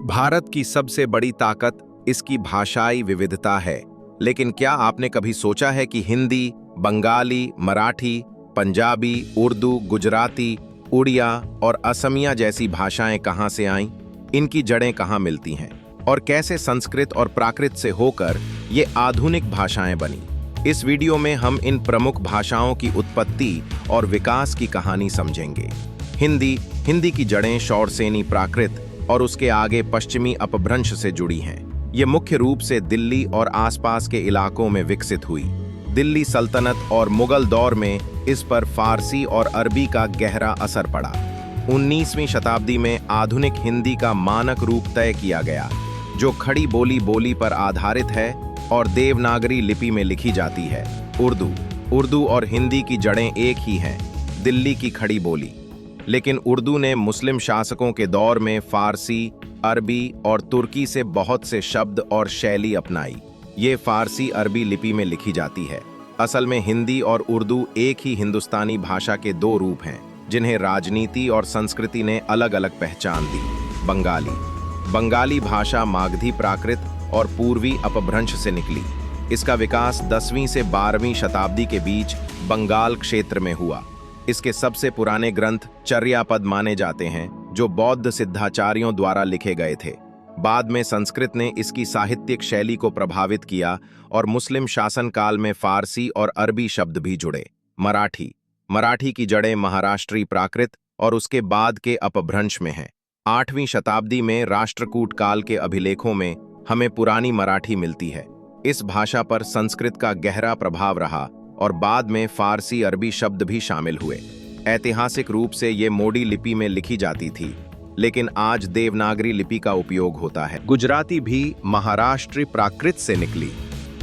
भारत की सबसे बड़ी ताकत इसकी भाषाई विविधता है। लेकिन क्या आपने कभी सोचा है कि हिंदी, बंगाली, मराठी, पंजाबी, उर्दू, गुजराती, उड़िया और असमिया जैसी भाषाएं कहां से आईं? इनकी जड़ें कहां मिलती हैं और कैसे संस्कृत और प्राकृत से होकर ये आधुनिक भाषाएं बनी? इस वीडियो में हम इन प्रमुख भाषाओं की उत्पत्ति और विकास की कहानी समझेंगे। हिंदी की जड़ें शौरसेनी प्राकृत और उसके आगे पश्चिमी अपभ्रंश से जुड़ी हैं। ये मुख्य रूप से दिल्ली और आसपास के इलाकों में विकसित हुई। दिल्ली सल्तनत और मुगल दौर में इस पर फारसी और अरबी का गहरा असर पड़ा। 19वीं शताब्दी में आधुनिक हिंदी का मानक रूप तय किया गया, जो खड़ी बोली पर आधारित है और देवनागरी लिपि में लिखी जाती है। उर्दू और हिंदी की जड़ें एक ही हैं, दिल्ली की खड़ी बोली। लेकिन उर्दू ने मुस्लिम शासकों के दौर में फारसी, अरबी और तुर्की से बहुत से शब्द और शैली अपनाई। ये फारसी अरबी लिपि में लिखी जाती है। असल में हिंदी और उर्दू एक ही हिंदुस्तानी भाषा के दो रूप हैं, जिन्हें राजनीति और संस्कृति ने अलग अलग पहचान दी। बंगाली भाषा मागधी प्राकृत और पूर्वी अपभ्रंश से निकली। इसका विकास 10वीं से 12वीं शताब्दी के बीच बंगाल क्षेत्र में हुआ। इसके सबसे पुराने ग्रंथ चर्यापद माने जाते हैं, जो बौद्ध सिद्धाचार्यों द्वारा लिखे गए थे। बाद में संस्कृत ने इसकी साहित्यिक शैली को प्रभावित किया और मुस्लिम शासनकाल में फारसी और अरबी शब्द भी जुड़े। मराठी की जड़ें महाराष्ट्री प्राकृत और उसके बाद के अपभ्रंश में हैं। 8वीं शताब्दी में राष्ट्रकूट काल के अभिलेखों में हमें पुरानी मराठी मिलती है। इस भाषा पर संस्कृत का गहरा प्रभाव रहा और बाद में फारसी अरबी शब्द भी शामिल हुए। ऐतिहासिक रूप से ये मोडी लिपि में लिखी जाती थी, लेकिन आज देवनागरी लिपि का उपयोग होता है। गुजराती भी महाराष्ट्री प्राकृत से निकली,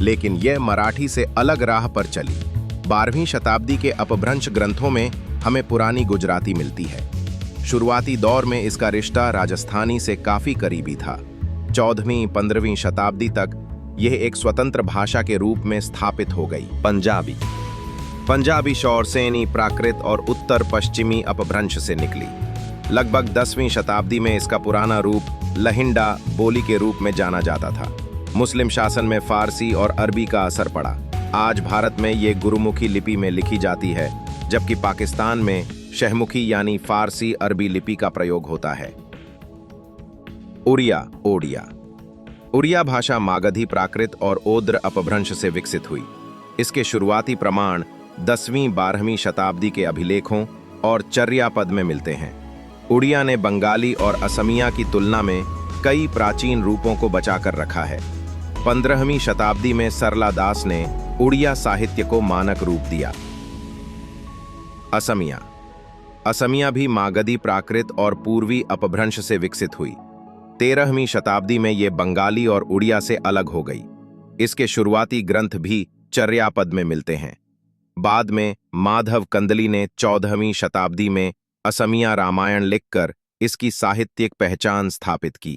लेकिन यह मराठी से अलग राह पर चली। 12वीं शताब्दी के अपभ्रंश ग्रंथों में हमें पुरानी गुजराती मिलती है। शुरुआती दौर में इसका रिश्ता राजस्थानी से काफी करीबी था। 14वीं-15वीं शताब्दी तक यह एक स्वतंत्र भाषा के रूप में स्थापित हो गई। पंजाबी शौरसेनी प्राकृत और उत्तर पश्चिमी अपभ्रंश से निकली। लगभग 10वीं शताब्दी में इसका पुराना रूप लहिंडा बोली के रूप में जाना जाता था। मुस्लिम शासन में फारसी और अरबी का असर पड़ा। आज भारत में ये गुरुमुखी लिपि में लिखी जाती है, जबकि पाकिस्तान में शहमुखी यानी फारसी अरबी लिपि का प्रयोग होता है। उड़िया भाषा मागधी प्राकृत और ओद्र अपभ्रंश से विकसित हुई। इसके शुरुआती प्रमाण 10वीं-12वीं शताब्दी के अभिलेखों और चर्यापद में मिलते हैं। उड़िया ने बंगाली और असमिया की तुलना में कई प्राचीन रूपों को बचाकर रखा है। 15वीं शताब्दी में सरला दास ने उड़िया साहित्य को मानक रूप दिया। असमिया भी मागधी प्राकृत और पूर्वी अपभ्रंश से विकसित हुई। 13वीं शताब्दी में ये बंगाली और उड़िया से अलग हो गई। इसके शुरुआती ग्रंथ भी चर्यापद में मिलते हैं। बाद में माधव कंदली ने 14वीं शताब्दी में असमिया रामायण लिखकर इसकी साहित्यिक पहचान स्थापित की।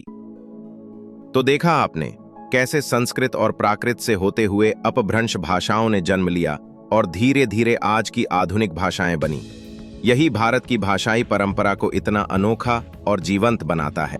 तो देखा आपने कैसे संस्कृत और प्राकृत से होते हुए अपभ्रंश भाषाओं ने जन्म लिया और धीरे धीरे आज की आधुनिक भाषाएं बनी। यही भारत की भाषाई परंपरा को इतना अनोखा और जीवंत बनाता है।